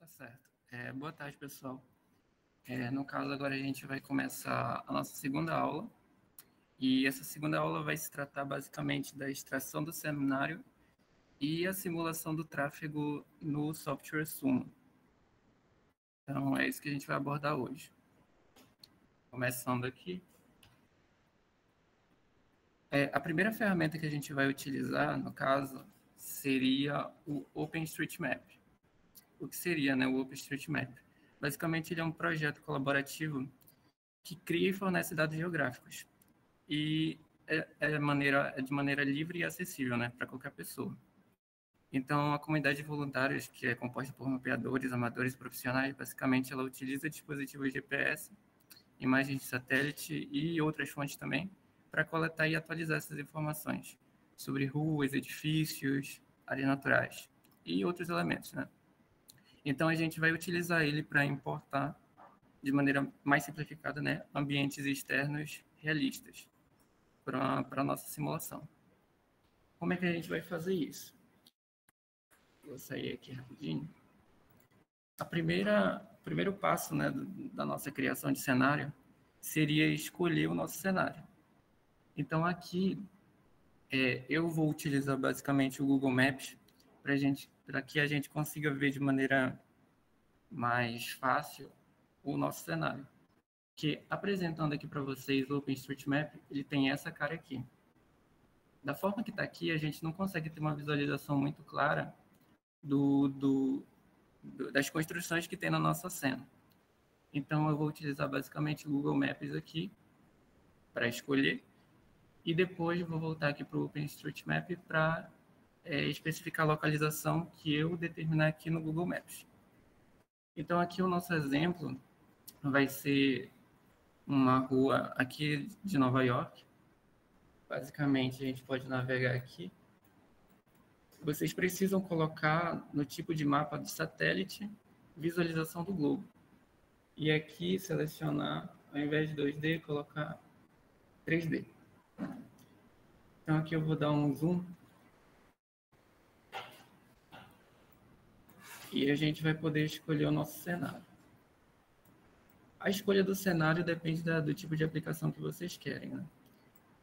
Tá certo. Boa tarde, pessoal. No caso, agora a gente vai começar a nossa segunda aula. E essa segunda aula vai se tratar basicamente da extração do cenário e a simulação do tráfego no software Sumo. Então, é isso que a gente vai abordar hoje. Começando aqui. A primeira ferramenta que a gente vai utilizar, no caso, seria o OpenStreetMap. O que seria, né, o OpenStreetMap? Basicamente, ele é um projeto colaborativo que cria e fornece dados geográficos. E é de maneira livre e acessível, né, para qualquer pessoa. Então, a comunidade de voluntários, que é composta por mapeadores, amadores e profissionais, basicamente ela utiliza dispositivos GPS, imagens de satélite e outras fontes também, para coletar e atualizar essas informações sobre ruas, edifícios, áreas naturais e outros elementos, né? Então, a gente vai utilizar ele para importar, de maneira mais simplificada, né, ambientes externos realistas para a nossa simulação. Como é que a gente vai fazer isso? Vou sair aqui rapidinho. O primeiro passo, né, da nossa criação de cenário seria escolher o nosso cenário. Então, aqui, eu vou utilizar basicamente o Google Maps para que a gente consiga ver de maneira mais fácil o nosso cenário. Que, apresentando aqui para vocês o OpenStreetMap, ele tem essa cara aqui. Da forma que está aqui, a gente não consegue ter uma visualização muito clara das construções que tem na nossa cena. Então, eu vou utilizar basicamente o Google Maps aqui para escolher e depois vou voltar aqui para o OpenStreetMap para especificar a localização que eu determinar aqui no Google Maps. Então, aqui o nosso exemplo vai ser uma rua aqui de Nova York. Basicamente, a gente pode navegar aqui. Vocês precisam colocar no tipo de mapa de satélite visualização do globo. E aqui selecionar, ao invés de 2D, colocar 3D. Então aqui eu vou dar um zoom. E a gente vai poder escolher o nosso cenário. A escolha do cenário depende do tipo de aplicação que vocês querem, né?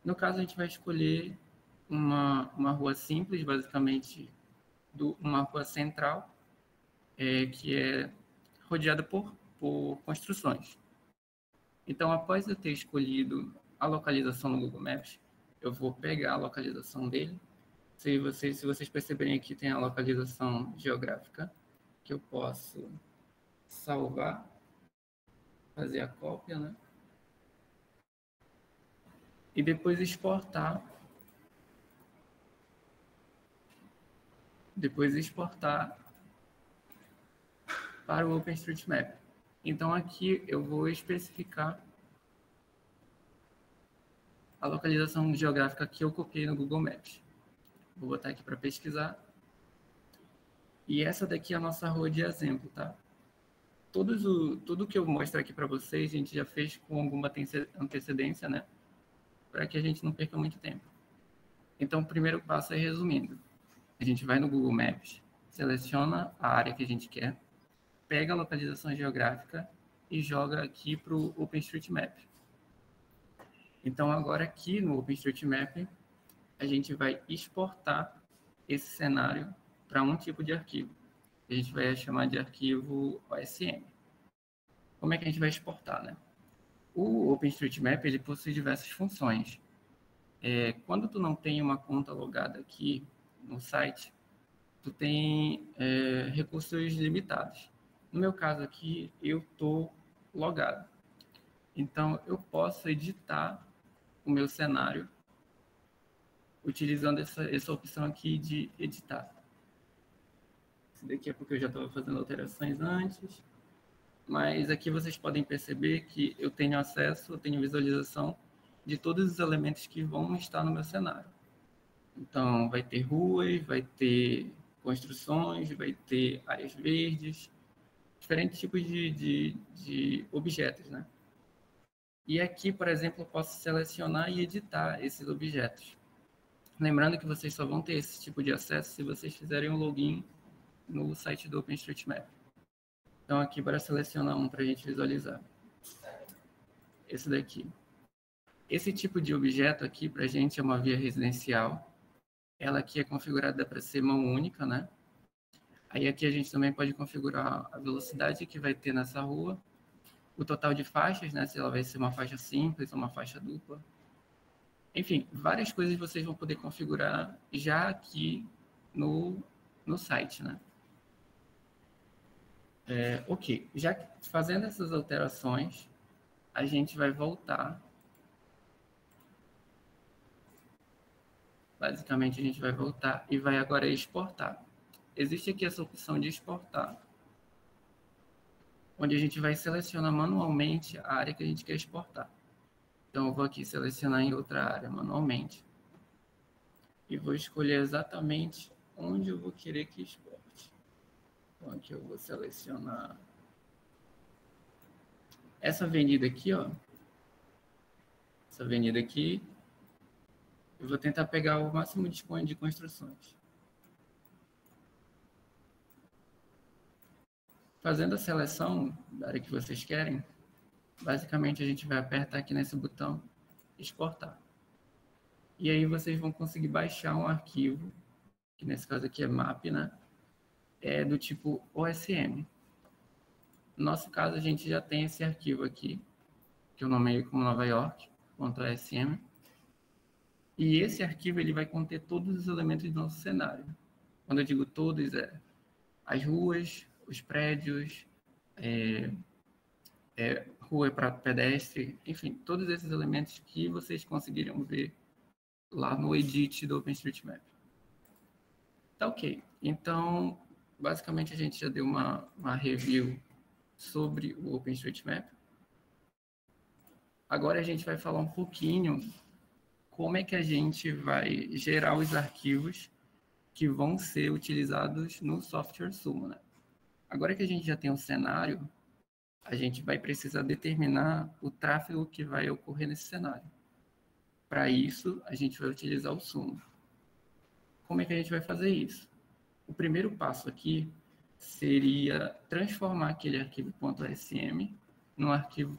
No caso, a gente vai escolher uma rua simples, basicamente uma rua central, que é rodeada por construções. Então, após eu ter escolhido a localização no Google Maps, eu vou pegar a localização dele. Se vocês perceberem aqui, tem a localização geográfica, que eu posso salvar, fazer a cópia, né? E depois exportar. Para o OpenStreetMap. Então, aqui eu vou especificar a localização geográfica que eu copiei no Google Maps. Vou botar aqui para pesquisar. E essa daqui é a nossa rua de exemplo, tá? Tudo que eu mostro aqui para vocês, a gente já fez com alguma antecedência, né? Para que a gente não perca muito tempo. Então, o primeiro passo é resumindo. A gente vai no Google Maps, seleciona a área que a gente quer, pega a localização geográfica e joga aqui para o OpenStreetMap. Então, agora aqui no OpenStreetMap, a gente vai exportar esse cenário para um tipo de arquivo. A gente vai chamar de arquivo OSM. Como é que a gente vai exportar, né? O OpenStreetMap, ele possui diversas funções. Quando tu não tem uma conta logada aqui no site, tu tem recursos limitados. No meu caso aqui, eu estou logado. Então, eu posso editar o meu cenário utilizando essa opção aqui de editar. Esse daqui é porque eu já estava fazendo alterações antes. Mas aqui vocês podem perceber que eu tenho visualização de todos os elementos que vão estar no meu cenário. Então, vai ter ruas, vai ter construções, vai ter áreas verdes, diferentes tipos de objetos, né? E aqui, por exemplo, eu posso selecionar e editar esses objetos. Lembrando que vocês só vão ter esse tipo de acesso se vocês fizerem um login no site do OpenStreetMap. Então, aqui, bora selecionar um para a gente visualizar. Esse daqui. Esse tipo de objeto aqui, para a gente, é uma via residencial. Ela aqui é configurada para ser mão única, né? Aí aqui a gente também pode configurar a velocidade que vai ter nessa rua, o total de faixas, né? Se ela vai ser uma faixa simples ou uma faixa dupla. Enfim, várias coisas vocês vão poder configurar já aqui no site, né? Ok, já fazendo essas alterações, a gente vai voltar. Basicamente, a gente vai voltar e vai agora exportar. Existe aqui essa opção de exportar, onde a gente vai selecionar manualmente a área que a gente quer exportar. Então, eu vou aqui selecionar em outra área manualmente. E vou escolher exatamente onde eu vou querer que exporte. Então, aqui eu vou selecionar essa avenida aqui, ó. Essa avenida aqui. Eu vou tentar pegar o máximo de construções. Fazendo a seleção da área que vocês querem, basicamente a gente vai apertar aqui nesse botão exportar. E aí vocês vão conseguir baixar um arquivo, que nesse caso aqui é map, né? É do tipo OSM. No nosso caso, a gente já tem esse arquivo aqui, que eu nomeei como Nova York.osm. E esse arquivo ele vai conter todos os elementos do nosso cenário. Quando eu digo todos, as ruas, os prédios, rua para pedestre, enfim, todos esses elementos que vocês conseguiriam ver lá no edit do OpenStreetMap. Tá ok. Então, basicamente, a gente já deu uma review sobre o OpenStreetMap. Agora a gente vai falar um pouquinho como é que a gente vai gerar os arquivos que vão ser utilizados no software Sumo, né? Agora que a gente já tem um cenário, a gente vai precisar determinar o tráfego que vai ocorrer nesse cenário. Para isso, a gente vai utilizar o Sumo. Como é que a gente vai fazer isso? O primeiro passo aqui seria transformar aquele arquivo .sm no arquivo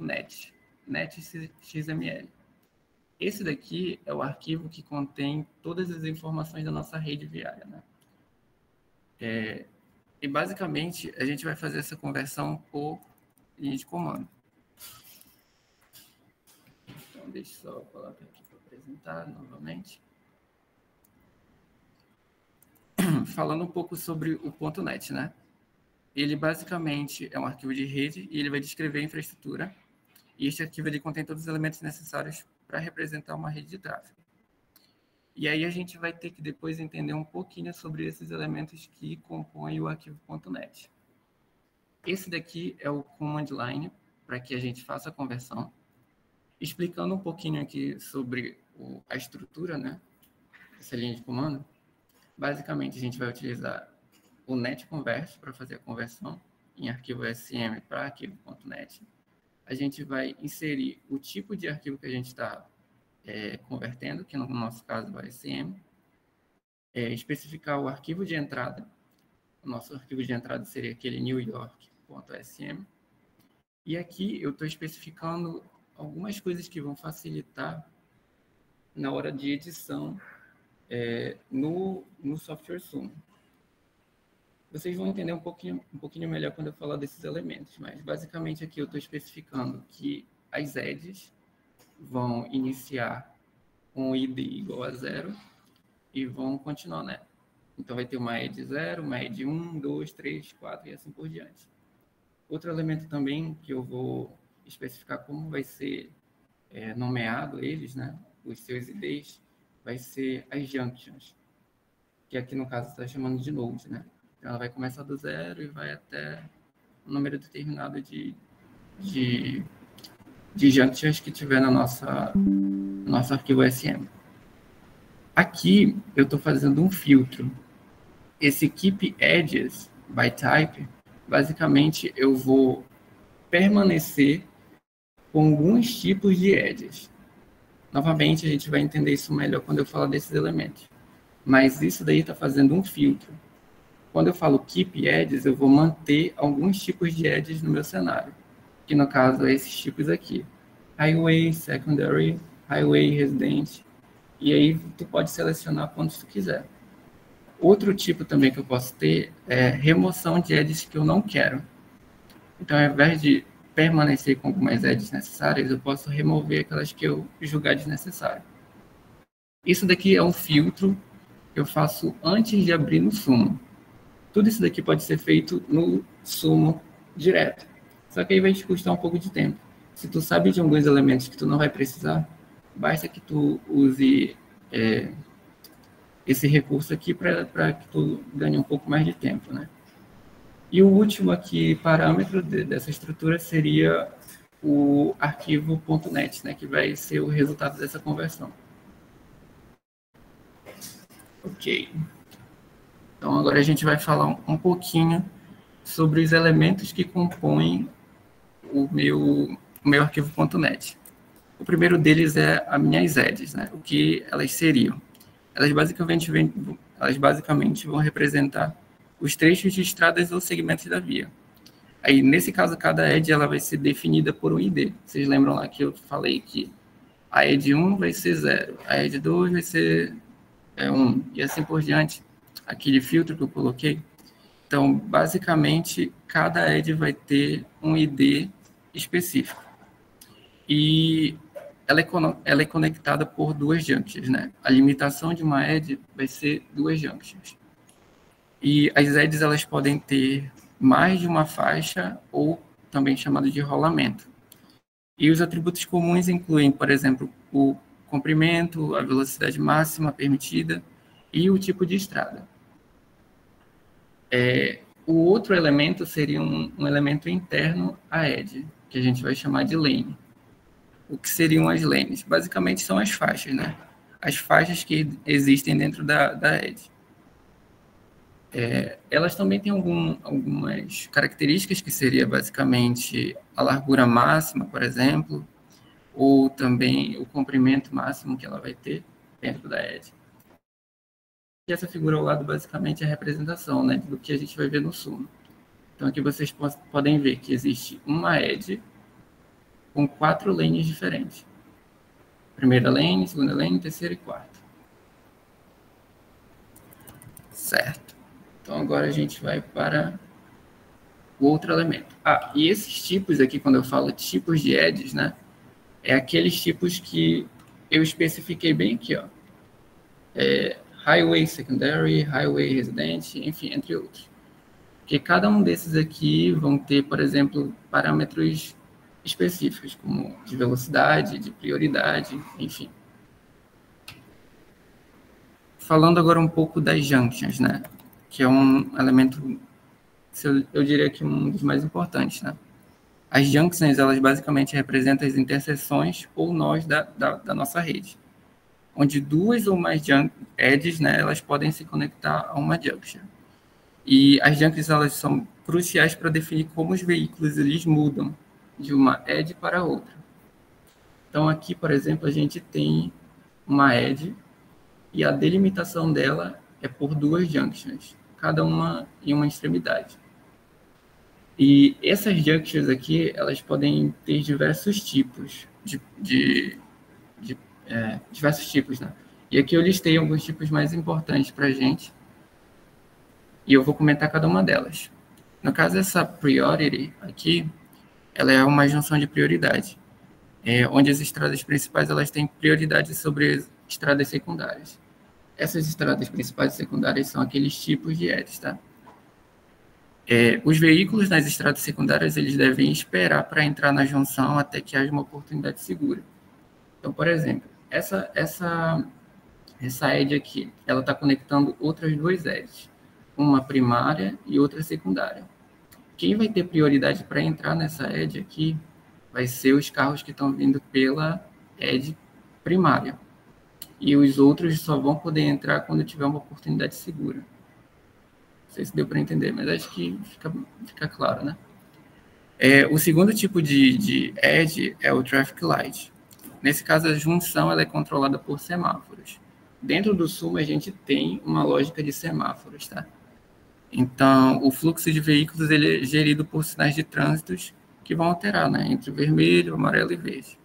.net, netxml. Esse daqui é o arquivo que contém todas as informações da nossa rede viária, né? E basicamente a gente vai fazer essa conversão por linha de comando. Então deixa eu só colocar aqui para apresentar novamente. Falando um pouco sobre o .net, né? Ele basicamente é um arquivo de rede e ele vai descrever a infraestrutura. E este arquivo ele contém todos os elementos necessários para representar uma rede de tráfego. E aí a gente vai ter que depois entender um pouquinho sobre esses elementos que compõem o arquivo .net. Esse daqui é o command line para que a gente faça a conversão. Explicando um pouquinho aqui sobre a estrutura, né? Essa linha de comando. Basicamente, a gente vai utilizar o netconvert para fazer a conversão em arquivo SM para arquivo .net. A gente vai inserir o tipo de arquivo que a gente está convertendo, que no nosso caso é o SM. Especificar o arquivo de entrada. O nosso arquivo de entrada seria aquele newyork.sm. E aqui eu estou especificando algumas coisas que vão facilitar na hora de edição no software Sumo. Vocês vão entender um pouquinho melhor quando eu falar desses elementos, mas basicamente aqui eu estou especificando que as edges vão iniciar com id igual a 0 e vão continuar, né? Então vai ter uma edge 0, uma edge 1, 2, 3, 4 e assim por diante. Outro elemento também que eu vou especificar como vai ser nomeado eles, né? Os seus IDs, vai ser as junctions, que aqui no caso está chamando de node, né? Então ela vai começar do 0 e vai até um número determinado de junctions que tiver no nosso arquivo SM. Aqui eu estou fazendo um filtro. Esse keep edges by type, basicamente eu vou permanecer com alguns tipos de edges. Novamente, a gente vai entender isso melhor quando eu falar desses elementos. Mas isso daí está fazendo um filtro. quando eu falo keep edges, eu vou manter alguns tipos de edges no meu cenário, que no caso é esses tipos aqui. Highway, secondary, highway, resident, e aí tu pode selecionar quantos tu quiser. Outro tipo também que eu posso ter é remoção de edges que eu não quero. Então, ao invés de permanecer com algumas edges necessárias, eu posso remover aquelas que eu julgar desnecessárias. Isso daqui é um filtro que eu faço antes de abrir no Sumo. Tudo isso daqui pode ser feito no Sumo direto. Só que aí vai te custar um pouco de tempo. Se tu sabe de alguns elementos que tu não vai precisar, basta que tu use esse recurso aqui para que tu ganhe um pouco mais de tempo, né? E o último aqui parâmetro dessa estrutura seria o arquivo .net, né, que vai ser o resultado dessa conversão. Ok. Então, agora a gente vai falar um pouquinho sobre os elementos que compõem o meu arquivo .net. O primeiro deles é as minhas edges, né? O que elas seriam? Elas basicamente vão representar os trechos de estradas ou segmentos da via. Aí, nesse caso, cada edge ela vai ser definida por um ID. Vocês lembram lá que eu falei que a edge 1 vai ser 0, a edge 2 vai ser 1, e assim por diante. Aquele filtro que eu coloquei. Então, basicamente, cada edge vai ter um ID específico. E ela é conectada por duas junctions, né? A limitação de uma edge vai ser duas junctions. E as edges elas podem ter mais de uma faixa ou também chamado de rolamento. E os atributos comuns incluem, por exemplo, o comprimento, a velocidade máxima permitida e o tipo de estrada. O outro elemento seria um elemento interno à edge, que a gente vai chamar de lane. O que seriam as lanes? Basicamente são as faixas, né? As faixas que existem dentro da edge. Elas também têm algumas características que seria basicamente a largura máxima, por exemplo, ou também o comprimento máximo que ela vai ter dentro da edge. E essa figura ao lado basicamente é a representação, né, do que a gente vai ver no Sumo. Então aqui vocês podem ver que existe uma edge com 4 lanes diferentes. Primeira lane, segunda lane, terceira e quarta. Certo. Então, agora a gente vai para o outro elemento. E esses tipos aqui, quando eu falo tipos de edges, né? É aqueles tipos que eu especifiquei bem aqui, ó. Highway Secondary, Highway Resident, enfim, entre outros. Porque cada um desses aqui vão ter, por exemplo, parâmetros específicos, como de velocidade, de prioridade, enfim. Falando agora um pouco das junctions, né? Que é um elemento, eu diria que um dos mais importantes, né? As junctions, elas basicamente representam as interseções ou nós da nossa rede, onde duas ou mais edges, né, elas podem se conectar a uma junction. E as junctions, elas são cruciais para definir como os veículos eles mudam de uma edge para outra. Então, aqui, por exemplo, a gente tem uma edge e a delimitação dela é por duas junctions, cada uma em uma extremidade. E essas junctions aqui, elas podem ter diversos tipos, diversos tipos, né? E aqui eu listei alguns tipos mais importantes para a gente, e eu vou comentar cada uma delas. No caso, essa priority aqui, ela é uma junção de prioridade, onde as estradas principais elas têm prioridade sobre as estradas secundárias. Essas estradas principais e secundárias são aqueles tipos de edges, tá? Os veículos nas estradas secundárias, eles devem esperar para entrar na junção até que haja uma oportunidade segura. Então, por exemplo, essa edge aqui, ela está conectando outras duas edges, uma primária e outra secundária. Quem vai ter prioridade para entrar nessa edge aqui vai ser os carros que estão vindo pela edge primária. E os outros só vão poder entrar quando tiver uma oportunidade segura. Não sei se deu para entender, mas acho que fica claro, né? O segundo tipo de edge é o traffic light. Nesse caso, a junção ela é controlada por semáforos. Dentro do Sumo, a gente tem uma lógica de semáforos, tá? Então, o fluxo de veículos ele é gerido por sinais de trânsito que vão alterar, né, entre vermelho, amarelo e verde.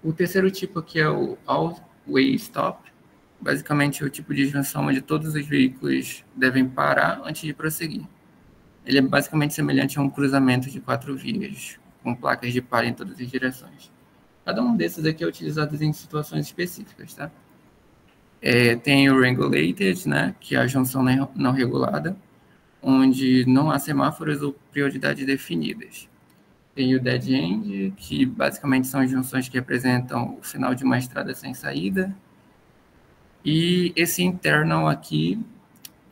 O terceiro tipo aqui é o All-Way Stop. Basicamente, é o tipo de junção onde todos os veículos devem parar antes de prosseguir. Ele é basicamente semelhante a um cruzamento de 4 vias, com placas de para em todas as direções. Cada um desses aqui é utilizado em situações específicas, tá? Tem o Regulated, né, que é a junção não regulada, onde não há semáforos ou prioridades definidas. Tem o Dead End, que basicamente são junções que representam o final de uma estrada sem saída. E esse Internal aqui,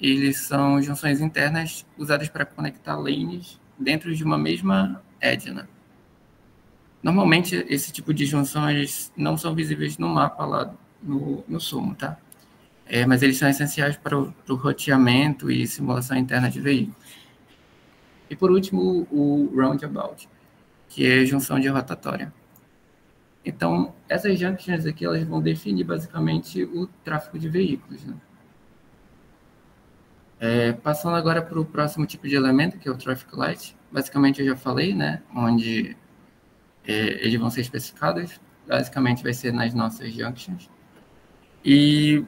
eles são junções internas usadas para conectar lanes dentro de uma mesma edge, né? Normalmente, esse tipo de junções não são visíveis no mapa lá no Sumo, tá? Mas eles são essenciais para o roteamento e simulação interna de veículos. E, por último, o Roundabout, que é junção de rotatória. Então, essas junctions aqui, elas vão definir, basicamente, o tráfego de veículos, né? Passando agora para o próximo tipo de elemento, que é o Traffic Light. Basicamente, eu já falei, né? Onde eles vão ser especificados. Basicamente, vai ser nas nossas junctions. E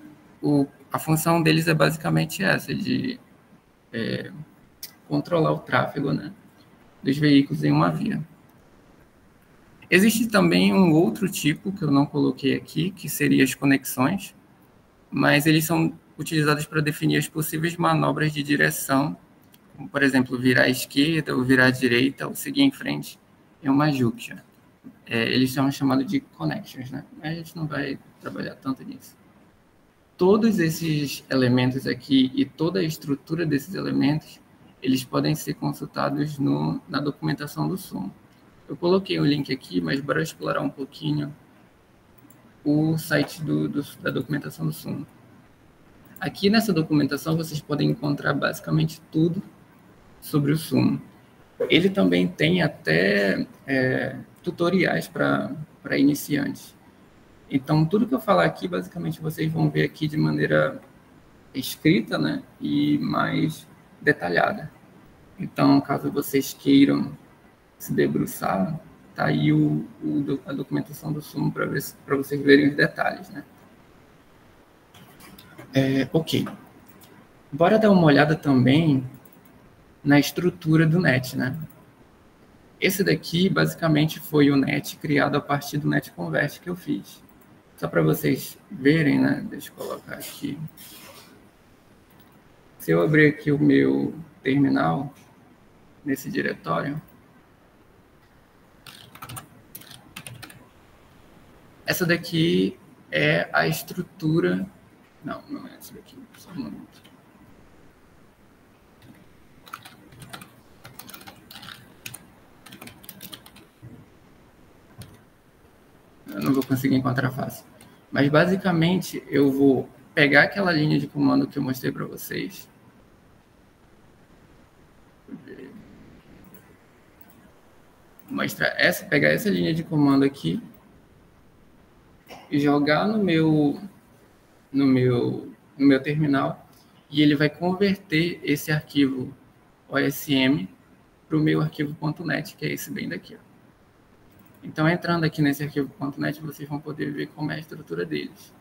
a função deles é basicamente essa, de controlar o tráfego, né, dos veículos em uma via. Existe também um outro tipo, que eu não coloquei aqui, que seria as conexões, mas eles são utilizados para definir as possíveis manobras de direção, como, por exemplo, virar à esquerda, ou virar à direita, ou seguir em frente em uma junction. Eles são chamados de connections, né? Mas a gente não vai trabalhar tanto nisso. Todos esses elementos aqui e toda a estrutura desses elementos, eles podem ser consultados na documentação do Sumo. Eu coloquei um link aqui, mas bora explorar um pouquinho o site da documentação do Sumo. Aqui nessa documentação vocês podem encontrar basicamente tudo sobre o Sumo. Ele também tem até tutoriais para iniciantes. Então, tudo que eu falar aqui, basicamente, vocês vão ver aqui de maneira escrita, né, e mais detalhada. Então, caso vocês queiram se debruçar, tá aí a documentação do Sumo para vocês verem os detalhes, né. Ok. Bora dar uma olhada também na estrutura do NET, né. Esse daqui, basicamente, foi o NET criado a partir do NET Convert que eu fiz. Só para vocês verem, né? Deixa eu colocar aqui. Se eu abrir aqui o meu terminal, nesse diretório, essa daqui é a estrutura... Não é essa daqui, só um momento. Eu não vou conseguir encontrar fácil. Mas, basicamente, eu vou pegar aquela linha de comando que eu mostrei para vocês. Pegar essa linha de comando aqui e jogar no meu terminal, e ele vai converter esse arquivo OSM para o meu arquivo .NET, que é esse bem daqui. Ó. Então, entrando aqui nesse arquivo .NET, vocês vão poder ver como é a estrutura deles.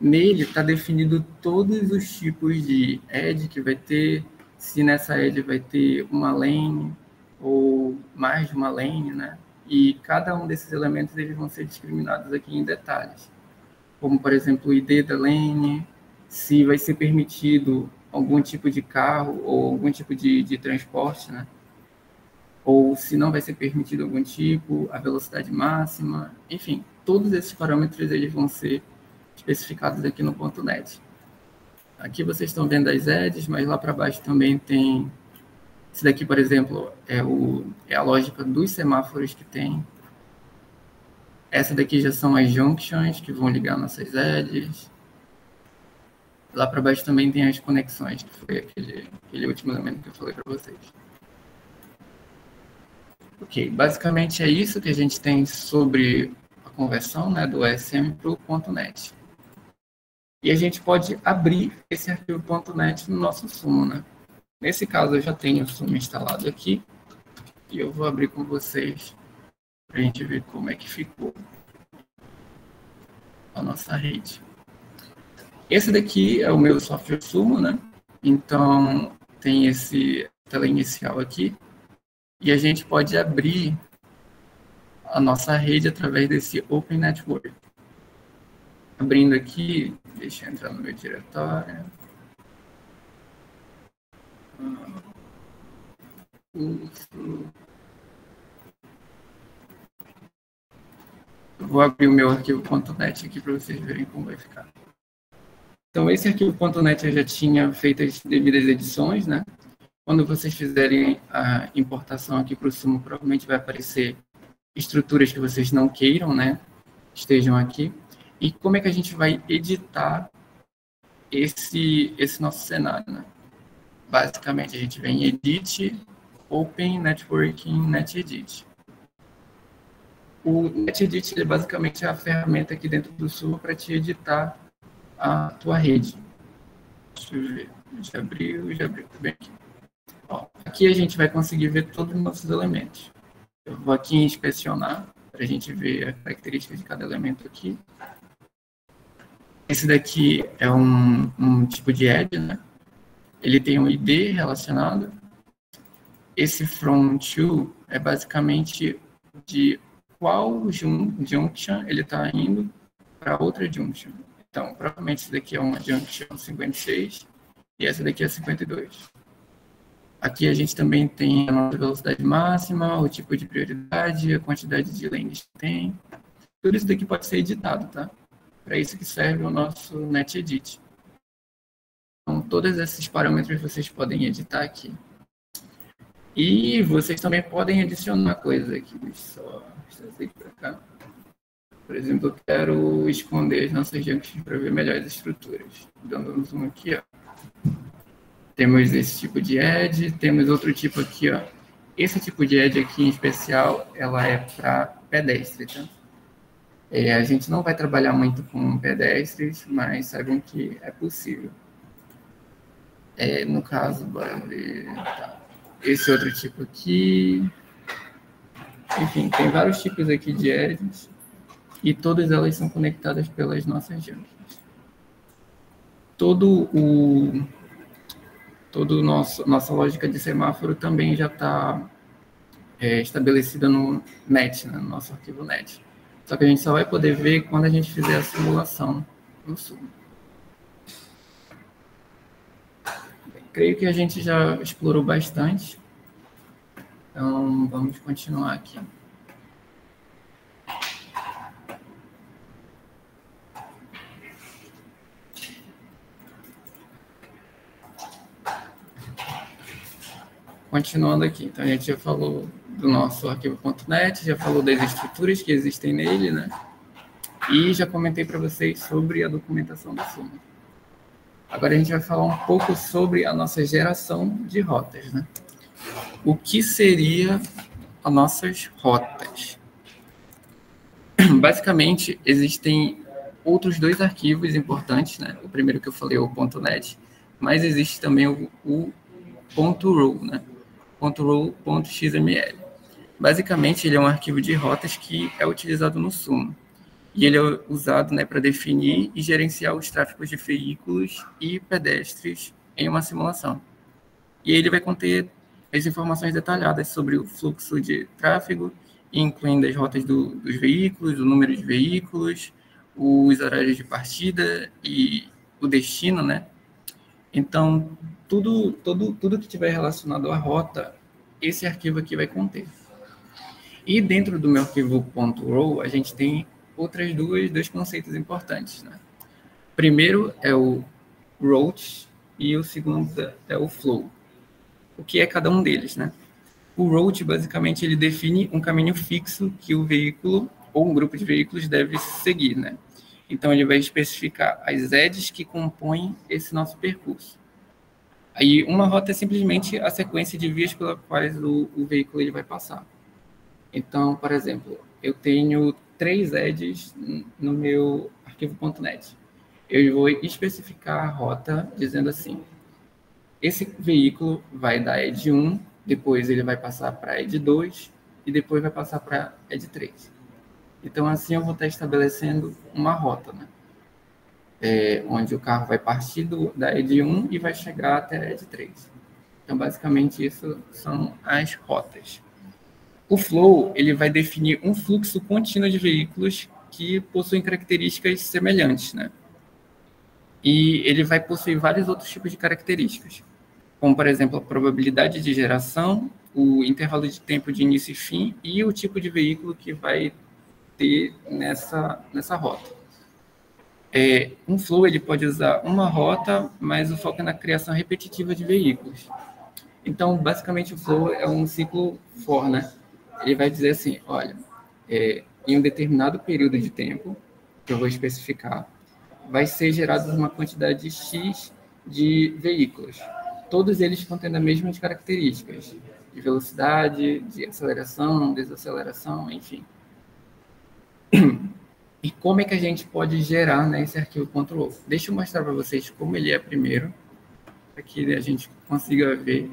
Nele está definido todos os tipos de edge que vai ter, se nessa edge vai ter uma lane ou mais de uma lane, né? E cada um desses elementos eles vão ser discriminados aqui em detalhes. Como, por exemplo, o ID da lane, se vai ser permitido algum tipo de carro ou algum tipo de transporte, né? Ou se não vai ser permitido algum tipo, a velocidade máxima, enfim, todos esses parâmetros eles vão ser especificados aqui no .NET. Aqui vocês estão vendo as edges, mas lá para baixo também tem... Esse daqui, por exemplo, é a lógica dos semáforos que tem. Essa daqui já são as junctions que vão ligar nossas edges. Lá para baixo também tem as conexões, que foi aquele último elemento que eu falei para vocês. Ok, basicamente é isso que a gente tem sobre a conversão, né, do OSM para o .NET. E a gente pode abrir esse arquivo.net no nosso Sumo, né? Nesse caso, eu já tenho o Sumo instalado aqui, e eu vou abrir com vocês para a gente ver como é que ficou a nossa rede. Esse daqui é o meu software Sumo, né? Então, tem esse tela inicial aqui, e a gente pode abrir a nossa rede através desse Open Network. Abrindo aqui, deixa eu entrar no meu diretório. Vou abrir o meu arquivo.net aqui para vocês verem como vai ficar. Então, esse arquivo.net eu já tinha feito as devidas edições, né? Quando vocês fizerem a importação aqui para o Sumo, provavelmente vai aparecer estruturas que vocês não queiram, né? Estejam aqui. E como é que a gente vai editar esse nosso cenário, né? Basicamente, a gente vem em Edit, Open Networking, NetEdit. O NetEdit é basicamente a ferramenta aqui dentro do Sumo para te editar a tua rede. Deixa eu ver. Já abriu bem aqui. Ó, aqui a gente vai conseguir ver todos os nossos elementos. Eu vou aqui em inspecionar para a gente ver a característica de cada elemento aqui. Esse daqui é um tipo de add, né? Ele tem um ID relacionado. Esse from to é basicamente de qual junction ele está indo para outra junction. Então, provavelmente esse daqui é uma junction 56 e essa daqui é 52. Aqui a gente também tem a nossa velocidade máxima, o tipo de prioridade, a quantidade de lanes que tem. Tudo isso daqui pode ser editado, tá? Para isso que serve o nosso NetEdit. Então, todos esses parâmetros vocês podem editar aqui. E vocês também podem adicionar coisas aqui. Só trazer para cá. Por exemplo, eu quero esconder as nossas junctions para ver melhor as estruturas. Dando um zoom aqui, ó. Temos esse tipo de add, temos outro tipo aqui, ó. Esse tipo de add aqui em especial, ela é para pedestre, tá? A gente não vai trabalhar muito com pedestres, mas saibam que é possível. No caso, bora ver. Tá. Esse outro tipo aqui. Enfim, tem vários tipos aqui de ads e todas elas são conectadas pelas nossas junctions. Nossa lógica de semáforo também já está estabelecida no net, né, no nosso arquivo net. Só que a gente só vai poder ver quando a gente fizer a simulação no Sumo. Creio que a gente já explorou bastante. Então, vamos continuar aqui. Continuando aqui. Então, a gente já falou do nosso arquivo.net, já falou das estruturas que existem nele, né? E já comentei para vocês sobre a documentação do Sumo. Agora a gente vai falar um pouco sobre a nossa geração de rotas, né? O que seria as nossas rotas? Basicamente, existem outros dois arquivos importantes, né? O primeiro que eu falei é o .net, mas existe também o .row, né? .row.xml. Basicamente, ele é um arquivo de rotas que é utilizado no Sumo. E ele é usado, né, para definir e gerenciar os tráfegos de veículos e pedestres em uma simulação. E ele vai conter as informações detalhadas sobre o fluxo de tráfego, incluindo as rotas dos veículos, o número de veículos, os horários de partida e o destino, né? Então, tudo que tiver relacionado à rota, esse arquivo aqui vai conter. E dentro do meu arquivo .row, a gente tem outros dois conceitos importantes, né? Primeiro é o route e o segundo é o flow. O que é cada um deles, né? O route, basicamente, ele define um caminho fixo que o veículo ou um grupo de veículos deve seguir, né? Então, ele vai especificar as edges que compõem esse nosso percurso. Aí, uma rota é simplesmente a sequência de vias pelas quais o veículo ele vai passar. Então, por exemplo, eu tenho 3 edges no meu arquivo.net. eu vou especificar a rota dizendo assim, esse veículo vai da ED 1, depois ele vai passar para a ED 2 e depois vai passar para a ED 3. Então, assim eu vou estar estabelecendo uma rota, né? Onde o carro vai partir da ED 1 e vai chegar até a ED 3. Então, basicamente, isso são as rotas. O Flow, ele vai definir um fluxo contínuo de veículos que possuem características semelhantes, né? E ele vai possuir vários outros tipos de características, como, por exemplo, a probabilidade de geração, o intervalo de tempo de início e fim e o tipo de veículo que vai ter nessa rota. Um flow ele pode usar uma rota, mas o foco é na criação repetitiva de veículos. Então, basicamente, o flow é um ciclo for, né? Ele vai dizer assim, olha, em um determinado período de tempo, que eu vou especificar, vai ser gerada uma quantidade X de veículos. Todos eles contendo as mesmas características, de velocidade, de aceleração, desaceleração, enfim. E como é que a gente pode gerar, né, esse arquivo Ctrl-O? Deixa eu mostrar para vocês como ele é primeiro, para que a gente consiga ver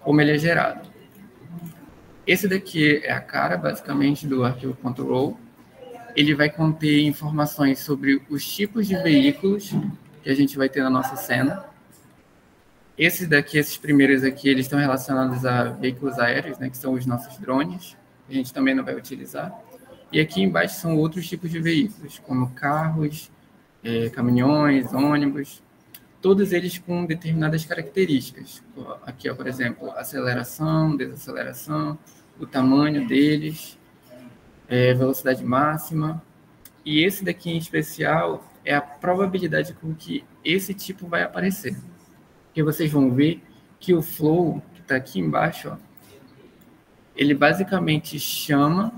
como ele é gerado. Esse daqui é a cara, basicamente, do arquivo Ctrl-O. Ele vai conter informações sobre os tipos de veículos que a gente vai ter na nossa cena. Esses primeiros aqui, eles estão relacionados a veículos aéreos, né, que são os nossos drones. A gente também não vai utilizar. E aqui embaixo são outros tipos de veículos, como carros, caminhões, ônibus, todos eles com determinadas características. Aqui, ó, por exemplo, aceleração, desaceleração, o tamanho deles, velocidade máxima. E esse daqui em especial é a probabilidade com que esse tipo vai aparecer. Porque vocês vão ver que o flow, que está aqui embaixo, ó, ele basicamente chama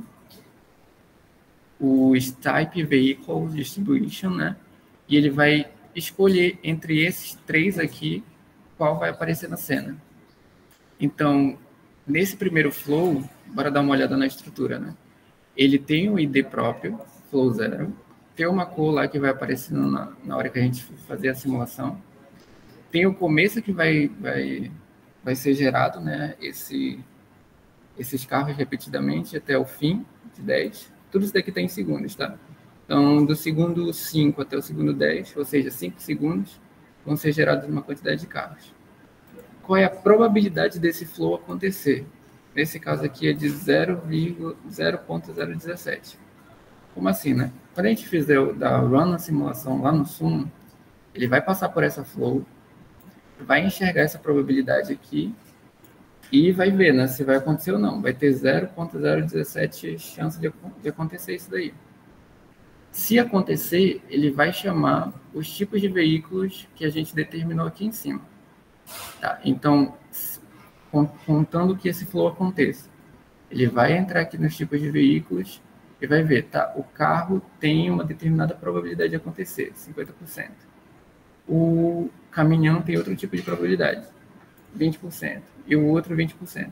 os Type Vehicle Distribution, né? E ele vai escolher entre esses três aqui qual vai aparecer na cena. Então, nesse primeiro flow, bora dar uma olhada na estrutura, né? Ele tem um ID próprio, flow 0, tem uma cor lá que vai aparecendo na hora que a gente fazer a simulação, tem o começo que vai ser gerado, né? Esses carros repetidamente até o fim de 10. Tudo isso daqui está em segundos, tá? Então, do segundo 5 até o segundo 10, ou seja, 5 segundos, vão ser gerados uma quantidade de carros. Qual é a probabilidade desse flow acontecer? Nesse caso aqui é de 0,017. Como assim, né? Quando a gente fizer da run na simulação lá no Sumo, ele vai passar por essa flow, vai enxergar essa probabilidade aqui e vai ver, né, se vai acontecer ou não. Vai ter 0,017 chance de acontecer isso daí. Se acontecer, ele vai chamar os tipos de veículos que a gente determinou aqui em cima. Tá? Então, contando que esse flow aconteça, ele vai entrar aqui nos tipos de veículos e vai ver, tá? O carro tem uma determinada probabilidade de acontecer, 50%. O caminhão tem outro tipo de probabilidade, 20%. E o outro 20%.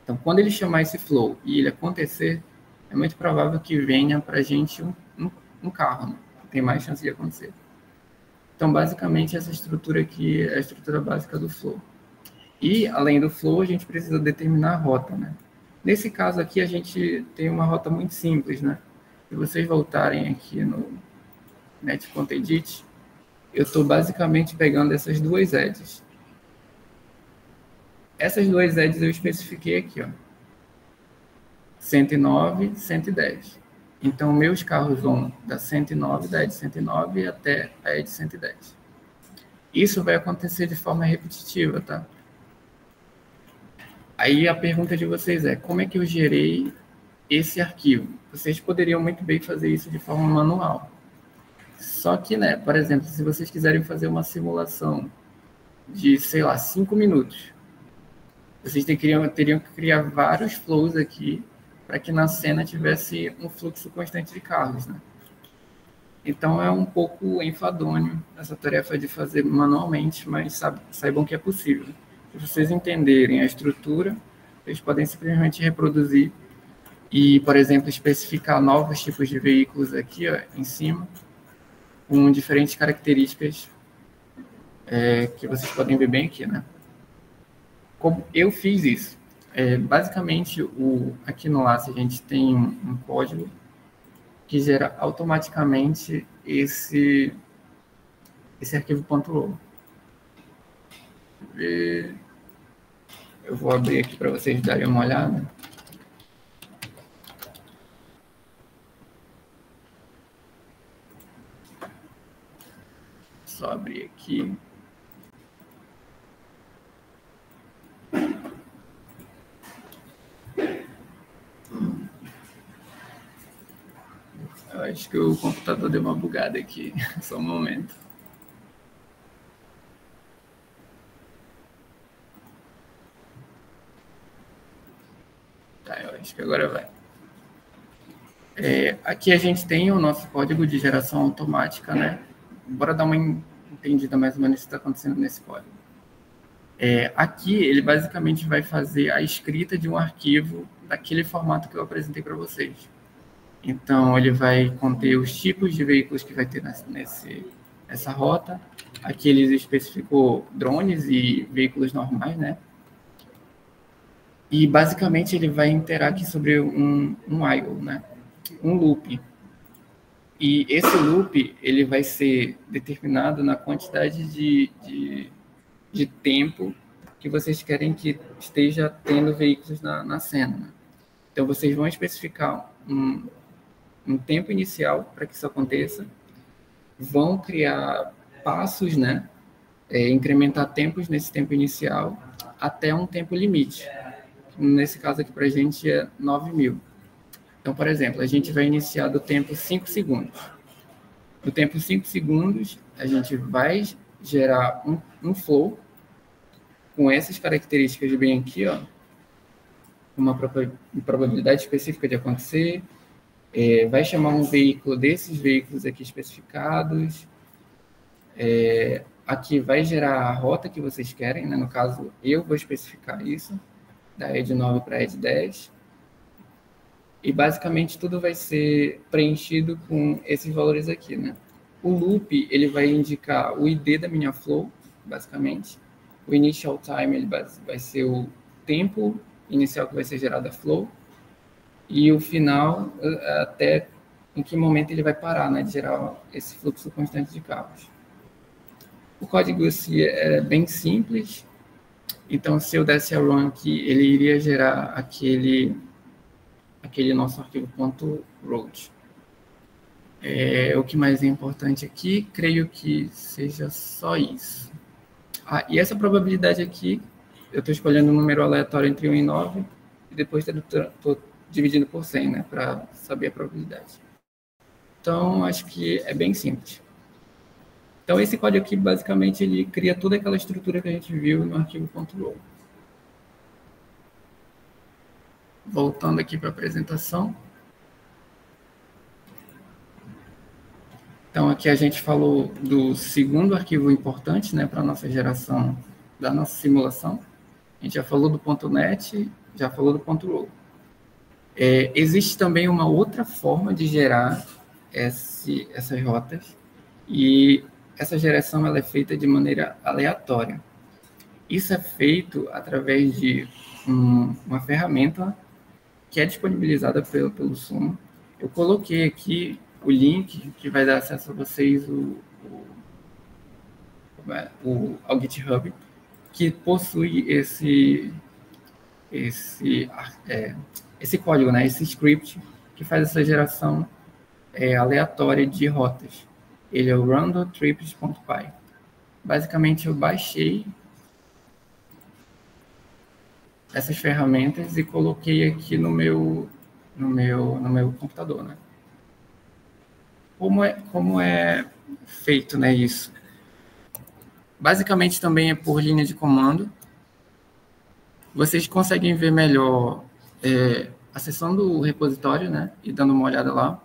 Então, quando ele chamar esse flow e ele acontecer, é muito provável que venha para a gente um carro, né? Tem mais chance de acontecer. Então, basicamente, essa estrutura aqui é a estrutura básica do flow. E, além do flow, a gente precisa determinar a rota, né? Nesse caso aqui, a gente tem uma rota muito simples, né? Se vocês voltarem aqui no Net.edit, eu estou basicamente pegando essas duas edges. Essas duas edges eu especifiquei aqui, ó. 109, 110. Então, meus carros vão da 109, da edge 109 até a edge 110. Isso vai acontecer de forma repetitiva, tá? Aí a pergunta de vocês é, como é que eu gerei esse arquivo? Vocês poderiam muito bem fazer isso de forma manual. Só que, né, por exemplo, se vocês quiserem fazer uma simulação de, sei lá, 5 minutos, vocês teriam que criar vários flows aqui para que na cena tivesse um fluxo constante de carros, né? Então é um pouco enfadonho essa tarefa de fazer manualmente, mas saibam que é possível. Se vocês entenderem a estrutura, vocês podem simplesmente reproduzir e, por exemplo, especificar novos tipos de veículos aqui, ó, em cima, com diferentes características que vocês podem ver bem aqui, né? Como eu fiz isso? Basicamente, aqui no LAS a gente tem um código que gera automaticamente esse arquivo .row. Eu vou abrir aqui para vocês darem uma olhada. Só abrir aqui. Eu acho que o computador deu uma bugada aqui. Só um momento. Tá, eu acho que agora vai. Aqui a gente tem o nosso código de geração automática, né? Bora dar uma entendida mais ou menos do que está acontecendo nesse código. Aqui ele basicamente vai fazer a escrita de um arquivo daquele formato que eu apresentei para vocês. Então, ele vai conter os tipos de veículos que vai ter nessa rota. Aqui ele especificou drones e veículos normais, né? E, basicamente, ele vai interar aqui sobre um while, né? Um loop. E esse loop, ele vai ser determinado na quantidade de tempo que vocês querem que esteja tendo veículos na cena, né? Então, vocês vão especificar um tempo inicial para que isso aconteça, vão criar passos, né? Incrementar tempos nesse tempo inicial até um tempo limite. Nesse caso aqui para a gente é 9.000. Então, por exemplo, a gente vai iniciar do tempo 5 segundos. Do tempo 5 segundos, a gente vai gerar um flow com essas características bem aqui, ó, uma probabilidade específica de acontecer, vai chamar um veículo desses veículos aqui especificados, aqui vai gerar a rota que vocês querem, né? No caso, eu vou especificar isso, da ED 9 para ED 10, e basicamente tudo vai ser preenchido com esses valores aqui, né? O loop, ele vai indicar o ID da minha flow, basicamente. O initial time, ele vai ser o tempo inicial que vai ser gerado a flow, e o final, até em que momento ele vai parar, né, de gerar esse fluxo constante de carros. O código é bem simples, então se eu desse a run aqui, ele iria gerar aquele nosso arquivo .road. O que mais é importante aqui, creio que seja só isso. E essa probabilidade aqui, eu estou escolhendo um número aleatório entre 1 e 9, e depois estou dividindo por 100, né, para saber a probabilidade. Então, acho que é bem simples. Então, esse código aqui, basicamente, ele cria toda aquela estrutura que a gente viu no arquivo .row. Voltando aqui para a apresentação. Então, aqui a gente falou do segundo arquivo importante, né, para a nossa geração da nossa simulação. A gente já falou do .NET, já falou do .row. Existe também uma outra forma de gerar essas rotas, e essa geração ela é feita de maneira aleatória. Isso é feito através de uma ferramenta que é disponibilizada pelo Sumo. Eu coloquei aqui o link que vai dar acesso a vocês ao GitHub, que possui esse código, né, esse script que faz essa geração aleatória de rotas. Ele é o randomtrips.py. Basicamente, eu baixei essas ferramentas e coloquei aqui no meu computador, né? Como é feito, né, isso? Basicamente, também é por linha de comando. Vocês conseguem ver melhor acessando o repositório, né, e dando uma olhada lá,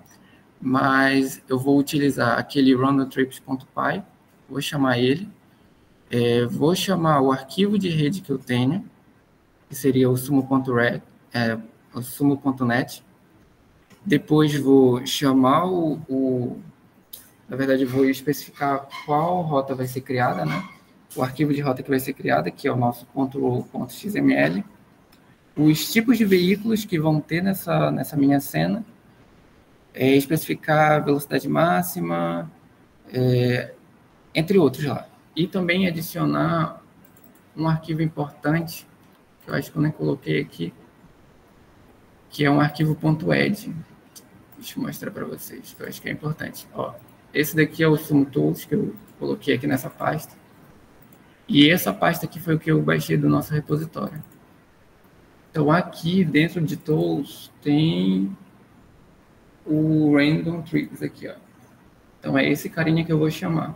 mas eu vou utilizar aquele randomtrips.py, vou chamar ele, vou chamar o arquivo de rede que eu tenho, que seria o sumo.net, Depois vou chamar na verdade, vou especificar qual rota vai ser criada, né? O arquivo de rota que vai ser criada, que é o nosso .row.xml. Os tipos de veículos que vão ter nessa minha cena, especificar velocidade máxima, entre outros lá. E também adicionar um arquivo importante, que eu acho que eu nem coloquei aqui, que é um arquivo .ed. Deixa eu mostrar para vocês, que eu acho que é importante. Ó, esse daqui é o SumTools, que eu coloquei aqui nessa pasta. E essa pasta aqui foi o que eu baixei do nosso repositório. Então, aqui dentro de Tools tem o Random Tricks aqui, ó. Então, é esse carinha que eu vou chamar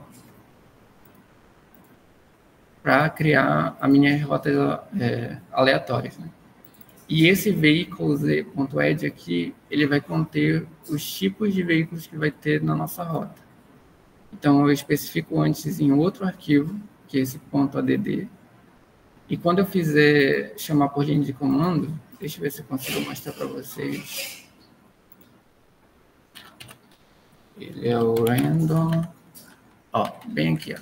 para criar as minhas rotas aleatórias, né? E esse veículos.ed aqui, ele vai conter os tipos de veículos que vai ter na nossa rota. Então, eu especifico antes em outro arquivo, que é esse .add. E quando eu fizer chamar por linha de comando, deixa eu ver se eu consigo mostrar para vocês. Ele é o random. Ó, bem aqui, ó.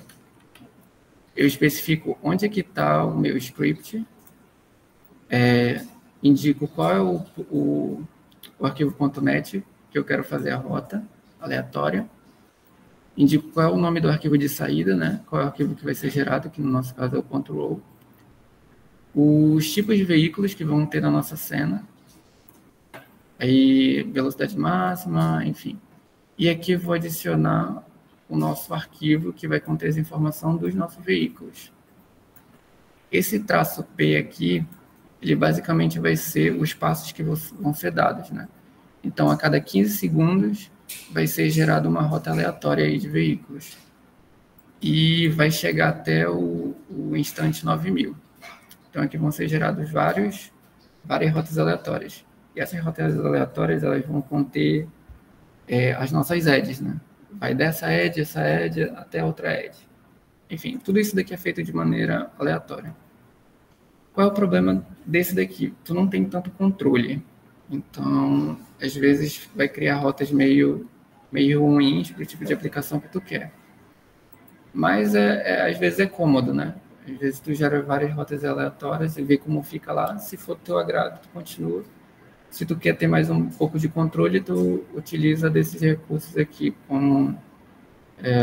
Eu especifico onde é que está o meu script. Indico qual é o arquivo .net que eu quero fazer a rota aleatória. Indico qual é o nome do arquivo de saída, né? Qual é o arquivo que vai ser gerado, que no nosso caso é o .row. Os tipos de veículos que vão ter na nossa cena. Aí, velocidade máxima, enfim. E aqui eu vou adicionar o nosso arquivo que vai conter as informações dos nossos veículos. Esse traço P aqui, ele basicamente vai ser os passos que vão ser dados, né? Então, a cada 15 segundos, vai ser gerada uma rota aleatória aí de veículos. E vai chegar até o instante 9000. Então, aqui vão ser gerados várias rotas aleatórias. E essas rotas aleatórias, elas vão conter as nossas edges, né? Vai dessa edge, essa edge, até outra edge. Enfim, tudo isso daqui é feito de maneira aleatória. Qual é o problema desse daqui? Tu não tem tanto controle. Então, às vezes, vai criar rotas meio ruins para o tipo de aplicação que tu quer. Mas, às vezes, é cômodo, né? Às vezes, tu gera várias rotas aleatórias e vê como fica lá. Se for do teu agrado, tu continua. Se tu quer ter mais um pouco de controle, tu utiliza desses recursos aqui, como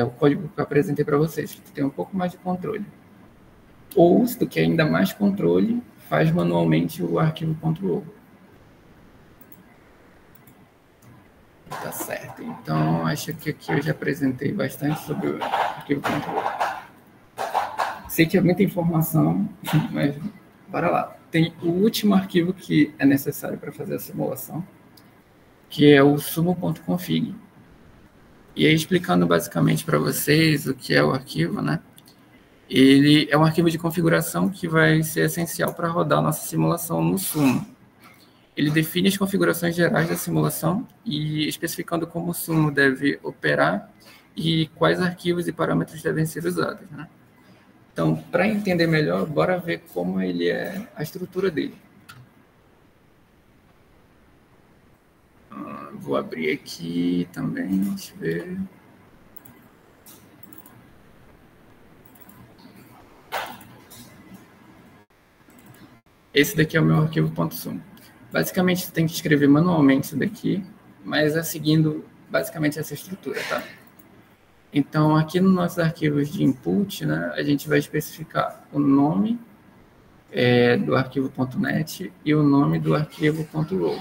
o código que eu apresentei para vocês, que tu tem um pouco mais de controle. Ou, se tu quer ainda mais controle, faz manualmente o arquivo .row. Tá certo. Então, acho que aqui eu já apresentei bastante sobre o arquivo .row. Sei que é muita informação, mas bora lá. Tem o último arquivo que é necessário para fazer a simulação, que é o sumo.config. E aí, explicando basicamente para vocês o que é o arquivo, né? Ele é um arquivo de configuração que vai ser essencial para rodar a nossa simulação no Sumo. Ele define as configurações gerais da simulação e especificando como o Sumo deve operar e quais arquivos e parâmetros devem ser usados, né? Então, para entender melhor, bora ver como ele é a estrutura dele. Vou abrir aqui também, deixa eu ver. Esse daqui é o meu arquivo .sumo. Basicamente, você tem que escrever manualmente isso daqui, mas é seguindo basicamente essa estrutura, tá? Então, aqui nos nossos arquivos de input, né, a gente vai especificar o nome do arquivo .net e o nome do arquivo .row.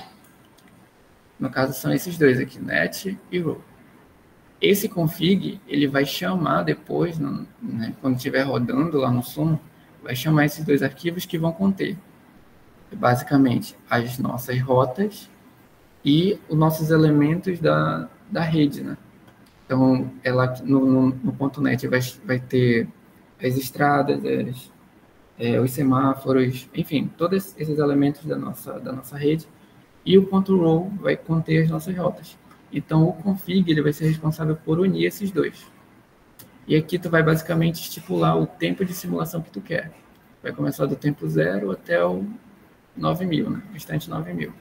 No caso, são esses dois aqui, net e row. Esse config, ele vai chamar depois, né, quando estiver rodando lá no Sumo, vai chamar esses dois arquivos que vão conter, basicamente, as nossas rotas e os nossos elementos da rede, né? Então, ela no .net vai ter as estradas, os semáforos, enfim, todos esses elementos da nossa rede. E o .row vai conter as nossas rotas. Então, o config ele vai ser responsável por unir esses dois. E aqui tu vai basicamente estipular o tempo de simulação que tu quer. Vai começar do tempo 0 até o 9000, né? O instante 9000.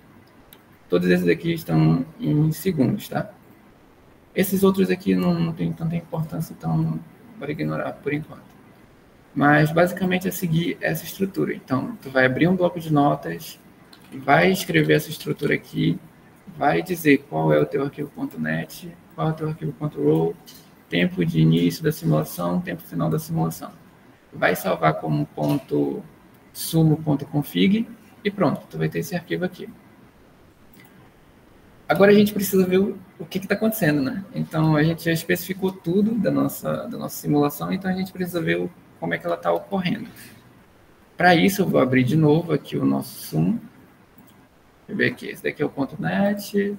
Todos esses aqui estão em segundos, tá? Esses outros aqui não tem tanta importância, então bora ignorar por enquanto. Mas basicamente é seguir essa estrutura. Então, tu vai abrir um bloco de notas, vai escrever essa estrutura aqui, vai dizer qual é o teu arquivo.net, qual é o teu arquivo.row, tempo de início da simulação, tempo final da simulação. Vai salvar como .sumo.config e pronto, tu vai ter esse arquivo aqui. Agora a gente precisa ver o que está acontecendo, né? Então a gente já especificou tudo da nossa simulação, então a gente precisa ver como é que ela está ocorrendo. Para isso eu vou abrir de novo aqui o nosso sumo. Deixa eu ver aqui, esse daqui é o .net, esse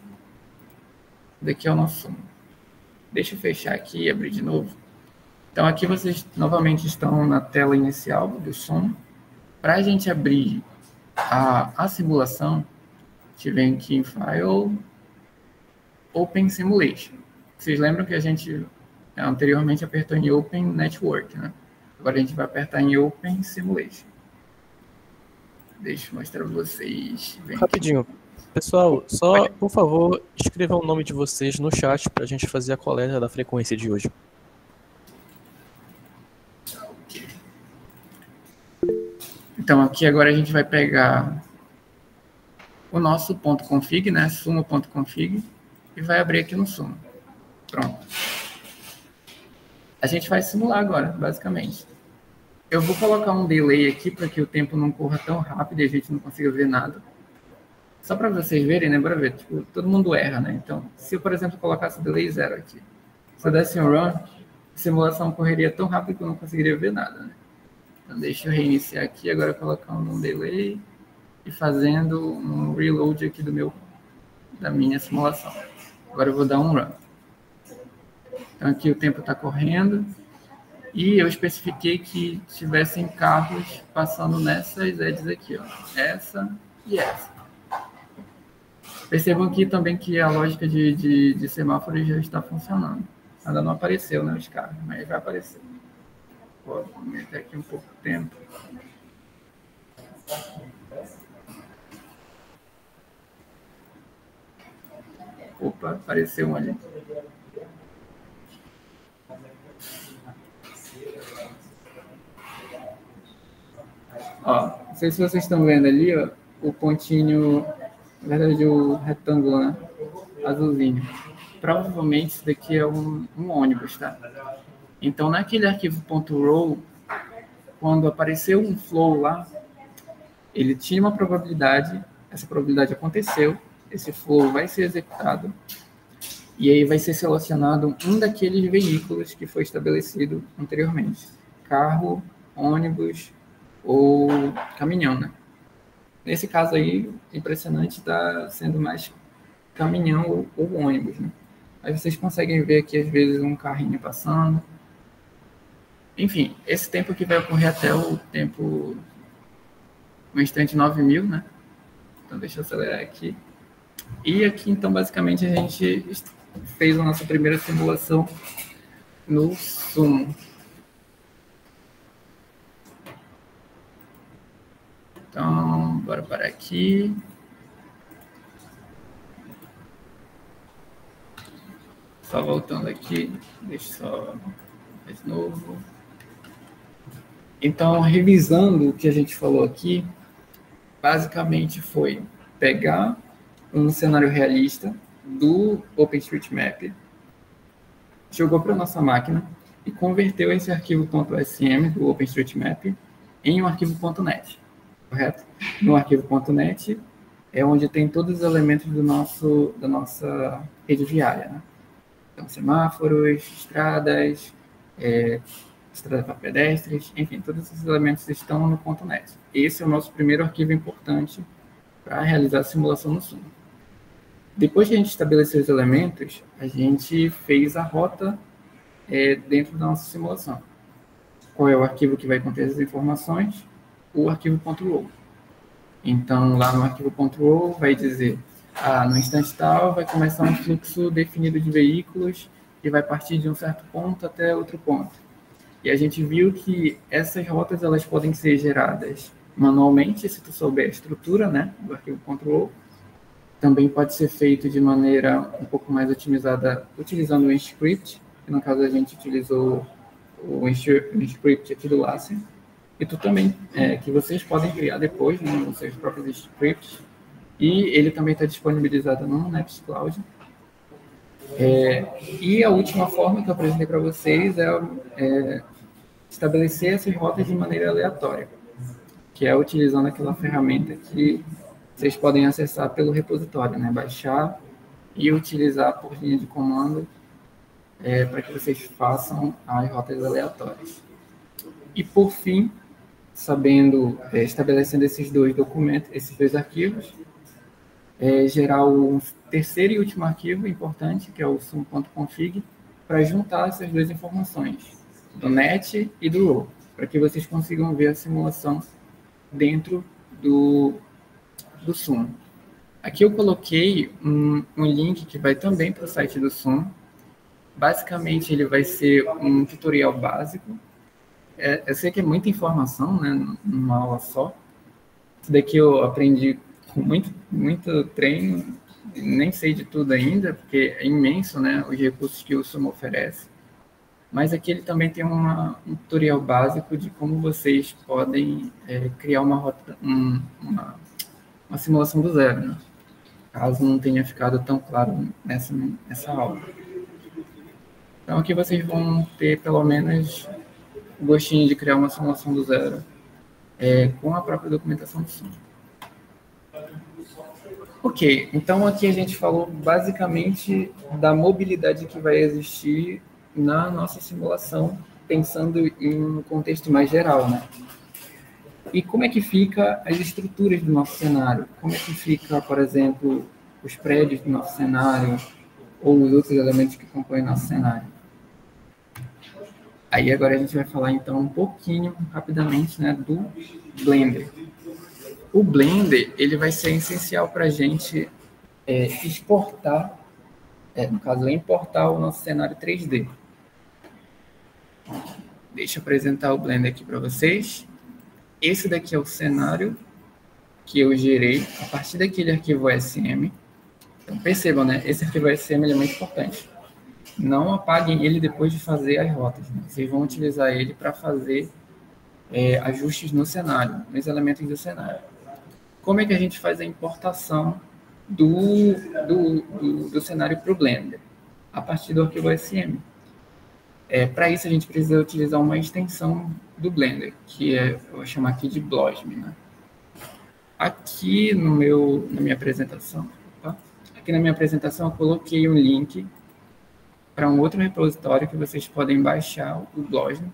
daqui é o nosso sumo. Deixa eu fechar aqui e abrir de novo. Então aqui vocês novamente estão na tela inicial do sumo. Para a gente abrir a simulação, a gente vem aqui em File, Open Simulation. Vocês lembram que a gente anteriormente apertou em Open Network, né? Agora a gente vai apertar em Open Simulation. Deixa eu mostrar para vocês. Rapidinho. Pessoal, só, por favor, escrevam o nome de vocês no chat para a gente fazer a coleta da frequência de hoje. Então, aqui agora a gente vai pegar o nosso .config, né? Sumo.config, e vai abrir aqui no sumo. Pronto. A gente vai simular agora, basicamente. Eu vou colocar um delay aqui para que o tempo não corra tão rápido e a gente não consiga ver nada. Só para vocês verem, né? Bora ver. Tipo, todo mundo erra, né? Então, se eu, por exemplo, colocasse o delay 0 aqui, se eu desse um run, a simulação correria tão rápido que eu não conseguiria ver nada, né? Então, deixa eu reiniciar aqui, agora colocando um delay e fazendo um reload aqui da minha simulação. Agora eu vou dar um run. Então, aqui o tempo está correndo e eu especifiquei que tivessem carros passando nessas edges aqui, ó. Essa e essa. Percebam aqui também que a lógica de semáforo já está funcionando. Ainda não apareceu, né, os carros, mas vai aparecer. Vou aumentar aqui um pouco o tempo. Opa, apareceu um ali. Ó, não sei se vocês estão vendo ali, ó, o pontinho, na verdade o retângulo, né, azulzinho. Provavelmente isso daqui é um ônibus, tá? Então, naquele arquivo .row, quando apareceu um flow lá, ele tinha uma probabilidade, essa probabilidade aconteceu, esse flow vai ser executado, e aí vai ser selecionado um daqueles veículos que foi estabelecido anteriormente. Carro, ônibus ou caminhão, né? Nesse caso aí, impressionante, está sendo mais caminhão ou ônibus, né? Aí vocês conseguem ver aqui, às vezes, um carrinho passando. Enfim, esse tempo aqui vai ocorrer até o tempo, no instante 9000, né? Então, deixa eu acelerar aqui. E aqui, então, basicamente, a gente fez a nossa primeira simulação no Sumo. Então, bora parar aqui. Só voltando aqui, deixa só de novo. Então, revisando o que a gente falou aqui, basicamente foi pegar um cenário realista do OpenStreetMap, jogou para a nossa máquina e converteu esse arquivo .sm do OpenStreetMap em um arquivo .net, correto? No arquivo .net é onde tem todos os elementos da nossa rede viária, né? Então, semáforos, estradas, estrada para pedestres, enfim, todos esses elementos estão no .net. Esse é o nosso primeiro arquivo importante para realizar a simulação no Sumo. Depois que a gente estabeleceu os elementos, a gente fez a rota dentro da nossa simulação. Qual é o arquivo que vai conter as informações? O arquivo .row. Então, lá no arquivo .row vai dizer, no instante tal vai começar um fluxo definido de veículos e vai partir de um certo ponto até outro ponto. E a gente viu que essas rotas elas podem ser geradas manualmente, se tu souber a estrutura, né, do arquivo .row, Também pode ser feito de maneira um pouco mais otimizada utilizando o script, que no caso a gente utilizou o script aqui do Lacer, e tu também, que vocês podem criar depois, né, os seus próprios scripts, e ele também está disponibilizado no Nextcloud. E a última forma que eu apresentei para vocês é estabelecer essas rotas de maneira aleatória, que é utilizando aquela ferramenta que vocês podem acessar pelo repositório, né? Baixar e utilizar por linha de comando para que vocês façam as rotas aleatórias. E por fim, estabelecendo esses dois documentos, esses dois arquivos, gerar o terceiro e último arquivo importante, que é o sum.config, para juntar essas duas informações, do net e do row, para que vocês consigam ver a simulação dentro do sum. Aqui eu coloquei um link que vai também para o site do sum. Basicamente, ele vai ser um tutorial básico. Eu sei que é muita informação, né, numa aula só. Isso daqui eu aprendi com muito treino, nem sei de tudo ainda, porque é imenso, né, os recursos que o Sum oferece. Mas aqui ele também tem um tutorial básico de como vocês podem criar uma rota, uma simulação do zero, né? Caso não tenha ficado tão claro nessa aula. Então aqui vocês vão ter pelo menos o gostinho de criar uma simulação do zero com a própria documentação do Sum. Ok, então aqui a gente falou basicamente da mobilidade que vai existir na nossa simulação, pensando em um contexto mais geral, né? E como é que fica as estruturas do nosso cenário? Como é que fica, por exemplo, os prédios do nosso cenário ou os outros elementos que compõem o nosso cenário? Aí agora a gente vai falar então um pouquinho, rapidamente, né, do Blender. O Blender, ele vai ser essencial para a gente exportar, no caso, importar o nosso cenário 3D. Deixa eu apresentar o Blender aqui para vocês. Esse daqui é o cenário que eu gerei a partir daquele arquivo OSM. Então, percebam, né? Esse arquivo OSM é muito importante. Não apaguem ele depois de fazer as rotas, né? Vocês vão utilizar ele para fazer ajustes no cenário, nos elementos do cenário. Como é que a gente faz a importação do cenário para o Blender? A partir do arquivo OSM. Para isso, a gente precisa utilizar uma extensão do Blender, que eu vou chamar aqui de Blosm, né? Aqui na minha apresentação, tá? Aqui na minha apresentação, eu coloquei um link para um outro repositório que vocês podem baixar o Blosm.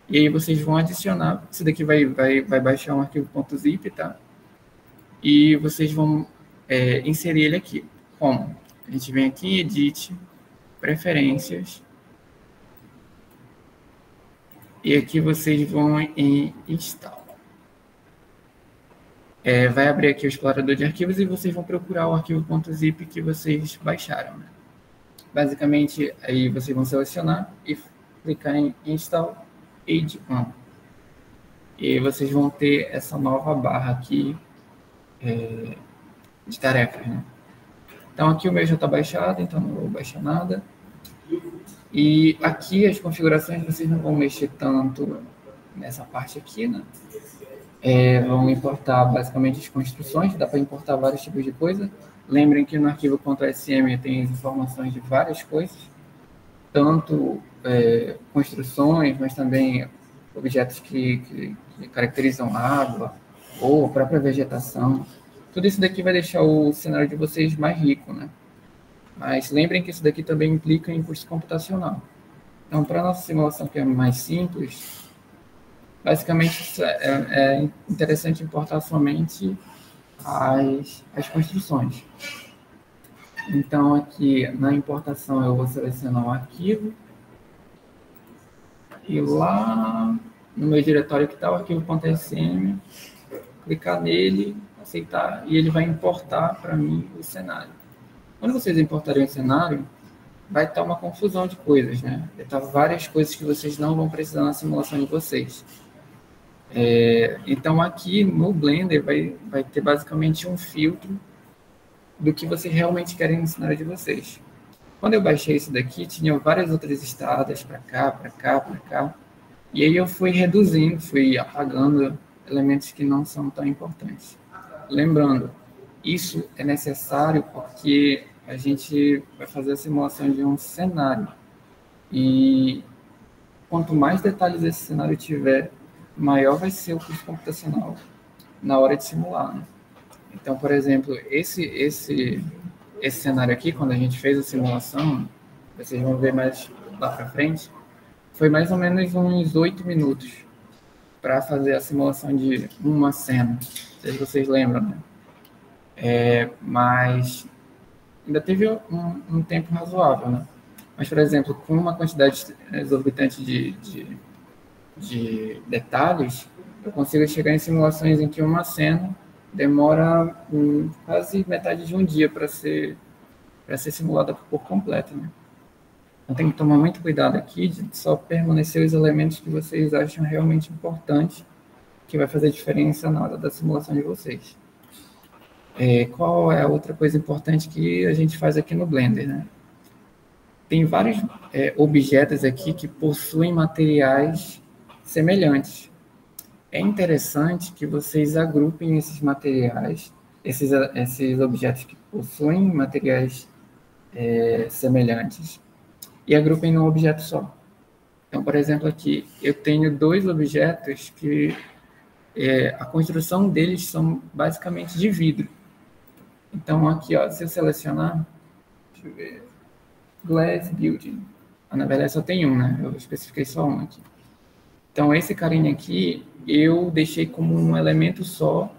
E aí vocês vão adicionar, isso daqui vai baixar um arquivo .zip, tá? E vocês vão inserir ele aqui. Como? A gente vem aqui em Edit, Preferências, e aqui vocês vão em Install. Vai abrir aqui o explorador de arquivos e vocês vão procurar o arquivo .zip que vocês baixaram, né? Basicamente, aí vocês vão selecionar e clicar em Install Add On. E vocês vão ter essa nova barra aqui de tarefas, né? Então, aqui o meu já está baixado, então não vou baixar nada. E aqui as configurações vocês não vão mexer tanto nessa parte aqui, né? Vão importar basicamente as construções, dá para importar vários tipos de coisa. Lembrem que no arquivo .sm tem as informações de várias coisas, tanto construções, mas também objetos que caracterizam água ou a própria vegetação. Tudo isso daqui vai deixar o cenário de vocês mais rico, né? Mas lembrem que isso daqui também implica em custo computacional. Então, para a nossa simulação que é mais simples, basicamente é interessante importar somente as construções. Então, aqui na importação eu vou selecionar o arquivo e lá no meu diretório que está o arquivo .sm, clicar nele, aceitar, e ele vai importar para mim o cenário. Quando vocês importarem o cenário, vai estar uma confusão de coisas, né? Vai estar várias coisas que vocês não vão precisar na simulação de vocês. Então, aqui no Blender vai ter basicamente um filtro do que vocês realmente querem no cenário de vocês. Quando eu baixei isso daqui, tinha várias outras estradas para cá, para cá, para cá. E aí eu fui reduzindo, fui apagando elementos que não são tão importantes. Lembrando, isso é necessário porque a gente vai fazer a simulação de um cenário. E quanto mais detalhes esse cenário tiver, maior vai ser o custo computacional na hora de simular, né? Então, por exemplo, esse cenário aqui, quando a gente fez a simulação, vocês vão ver mais lá para frente, foi mais ou menos uns 8 minutos para fazer a simulação de uma cena. Não sei se vocês lembram, né? Mas ainda teve um tempo razoável, né? Mas, por exemplo, com uma quantidade exorbitante de detalhes, eu consigo chegar em simulações em que uma cena demora quase metade de um dia para ser simulada por completo, né? Então tem que tomar muito cuidado aqui de só permanecer os elementos que vocês acham realmente importantes, que vai fazer diferença na hora da simulação de vocês. Qual é a outra coisa importante que a gente faz aqui no Blender, né? Tem vários objetos aqui que possuem materiais semelhantes. É interessante que vocês agrupem esses materiais, esses objetos que possuem materiais semelhantes, e agrupem num objeto só. Então, por exemplo, aqui eu tenho 2 objetos que a construção deles são basicamente de vidro. Então, aqui, ó, se eu selecionar, deixa eu ver, Glass Building. Na verdade, só tem um, né? Eu especifiquei só um aqui. Então, esse carinha aqui, eu deixei como um elemento só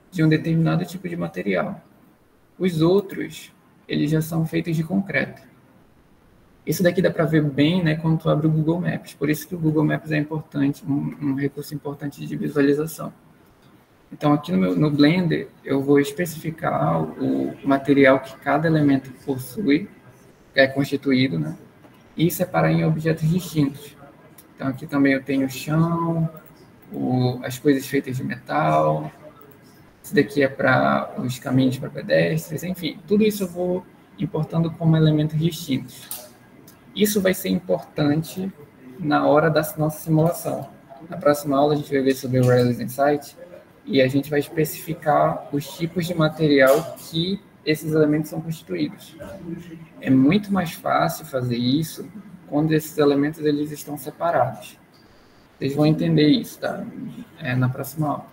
de um determinado tipo de material. Os outros, eles já são feitos de concreto. Isso daqui dá para ver bem, né, quando tu abre o Google Maps. Por isso que o Google Maps é importante, um recurso importante de visualização. Então, aqui no Blender, eu vou especificar o material que cada elemento possui, que é constituído, né, e separar em objetos distintos. Então, aqui também eu tenho o chão, as coisas feitas de metal. Isso daqui é para os caminhos para pedestres, enfim. Tudo isso eu vou importando como elementos distintos. Isso vai ser importante na hora da nossa simulação. Na próxima aula, a gente vai ver sobre o Realize Insight e a gente vai especificar os tipos de material que esses elementos são constituídos. É muito mais fácil fazer isso quando esses elementos eles estão separados. Vocês vão entender isso, tá? Na próxima aula.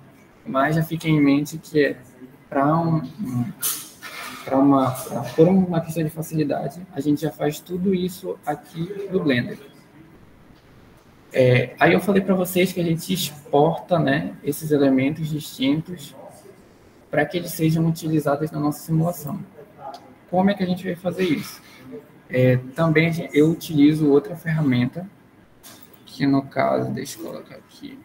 Mas já fiquem em mente que por uma questão de facilidade, a gente já faz tudo isso aqui no Blender. Aí eu falei para vocês que a gente exporta, né, esses elementos distintos para que eles sejam utilizados na nossa simulação. Como é que a gente vai fazer isso? Também eu utilizo outra ferramenta, que no caso, deixa eu colocar aqui,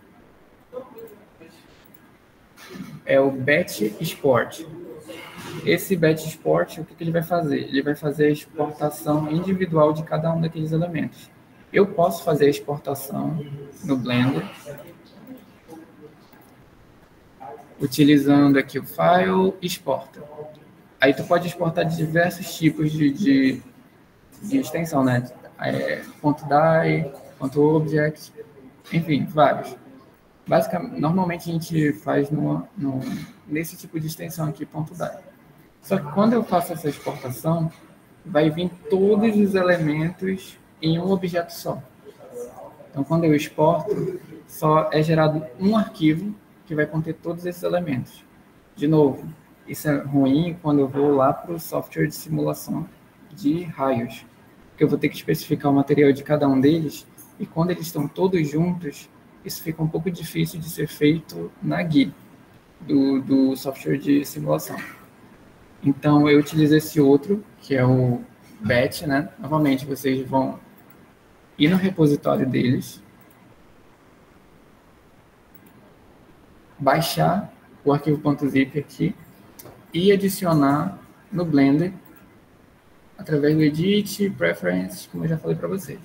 é o Batch Export. Esse Batch Export, o que ele vai fazer? Ele vai fazer a exportação individual de cada um daqueles elementos. Eu posso fazer a exportação no Blender, utilizando aqui o File, Exporta. Aí tu pode exportar de diversos tipos de extensão, né? .die, .object, enfim, vários. Basicamente, normalmente a gente faz nesse tipo de extensão aqui, .die. Só que quando eu faço essa exportação, vai vir todos os elementos em um objeto só. Então, quando eu exporto, só é gerado um arquivo que vai conter todos esses elementos. De novo, isso é ruim quando eu vou lá para o software de simulação de raios, porque eu vou ter que especificar o material de cada um deles, e quando eles estão todos juntos, isso fica um pouco difícil de ser feito na GUI do software de simulação. Então, eu utilizo esse outro, que é o Batch, né? Novamente, vocês vão ir no repositório deles, baixar o arquivo .zip aqui e adicionar no Blender através do Edit, Preferences, como eu já falei para vocês.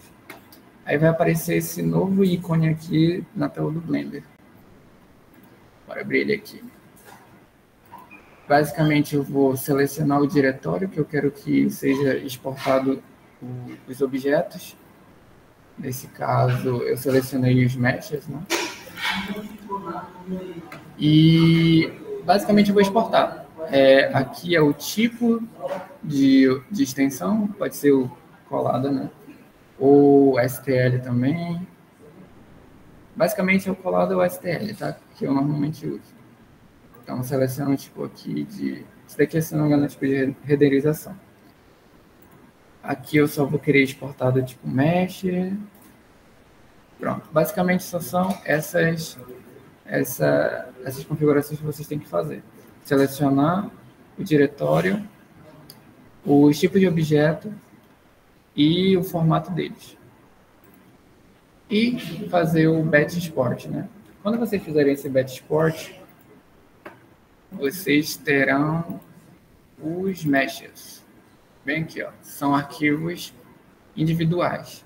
Aí vai aparecer esse novo ícone aqui na tela do Blender. Bora abrir ele aqui. Basicamente, eu vou selecionar o diretório que eu quero que seja exportado os objetos. Nesse caso, eu selecionei os meshes, né? E, basicamente, eu vou exportar. Aqui é o tipo de extensão, pode ser o colada, né? Ou STL também. Basicamente, é o colado ou STL, tá? Que eu normalmente uso. Então, seleciono o tipo aqui de... Isso daqui, se não me engano, é tipo de renderização. Aqui eu só vou querer exportar do tipo mesh. Pronto. Basicamente, só são essas configurações que vocês têm que fazer. Selecionar o diretório, os tipos de objeto e o formato deles. E fazer o batch export, né? Quando vocês fizerem esse batch export, vocês terão os meshes. Bem aqui, ó. São arquivos individuais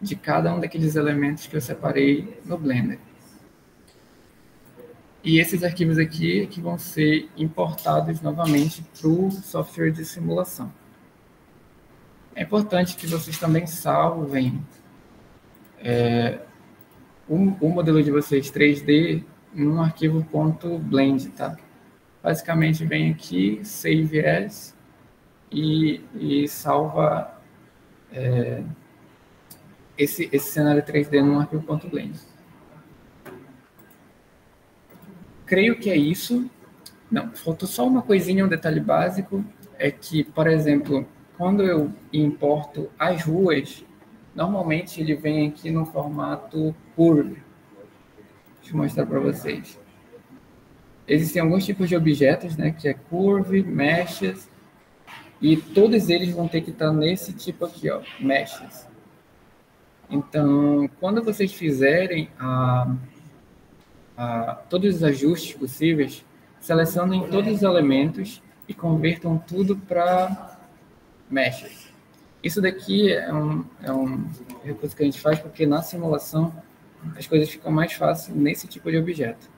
de cada um daqueles elementos que eu separei no Blender. E esses arquivos aqui que vão ser importados novamente para o software de simulação. É importante que vocês também salvem o modelo de vocês 3D num arquivo .blend, tá? Basicamente vem aqui, save as, e salva esse cenário 3D num arquivo .blend. Creio que é isso. Não, faltou só uma coisinha, um detalhe básico, é que, por exemplo, quando eu importo as ruas, normalmente ele vem aqui no formato curve. Deixa eu mostrar para vocês. Existem alguns tipos de objetos, né, que é curve, meshes, e todos eles vão ter que estar nesse tipo aqui, ó, meshes. Então, quando vocês fizerem todos os ajustes possíveis, selecionem todos os elementos e convertam tudo para meshes. Isso daqui é um recurso que a gente faz porque na simulação as coisas ficam mais fáceis nesse tipo de objeto.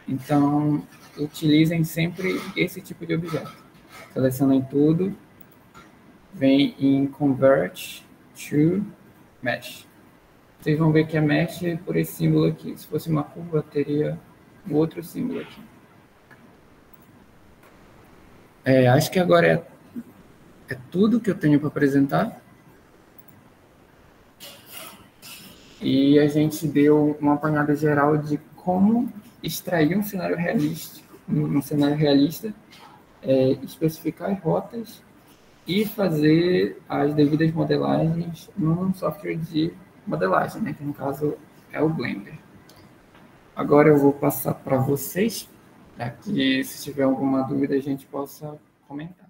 Então, utilizem sempre esse tipo de objeto. Selecionem tudo, vem em Convert to Mesh. Vocês vão ver que é mesh por esse símbolo aqui. Se fosse uma curva, teria um outro símbolo aqui. Acho que agora é tudo que eu tenho para apresentar. E a gente deu uma apanhada geral de como extrair um cenário realista, especificar as rotas e fazer as devidas modelagens num software de modelagem, né, que no caso é o Blender. Agora eu vou passar para vocês, para que se tiver alguma dúvida a gente possa comentar.